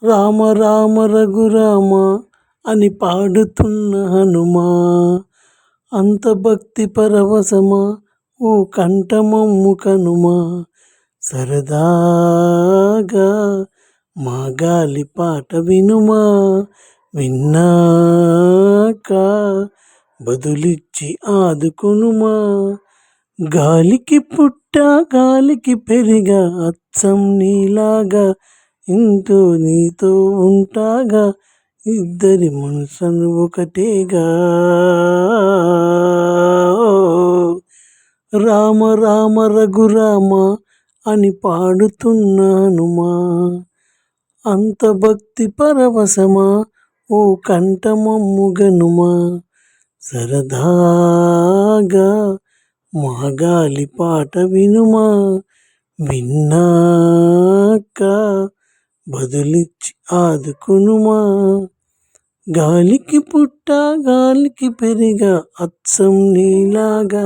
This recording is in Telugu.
రామ రామ రఘురామ అని పాడుతున్న హనుమా, అంత భక్తి పరవశమా ఓ కంఠమమ్ము కనుమా. సరదాగా మా గాలి పాట వినుమా, విన్నాక బదులిచ్చి ఆదుకునుమా. గాలికి పుట్ట గాలికి పెరిగా అచ్చం నీలాగా, ఇంతో నీతో ఉంటాగా, ఇద్దరి మనసులు ఒకటేగా. రామ రామ రఘురామ అని పాడుతున్న హనుమా, అంత భక్తి పరవశమా ఓ కంఠమమ్ము గనుమా. సరదాగా మా గాలి పాట వినుమా, విన్నాక బదులిచ్చి ఆదుకునుమా. గాలికి పుట్ట గాలికి పెరిగా అచ్చం నీలాగా,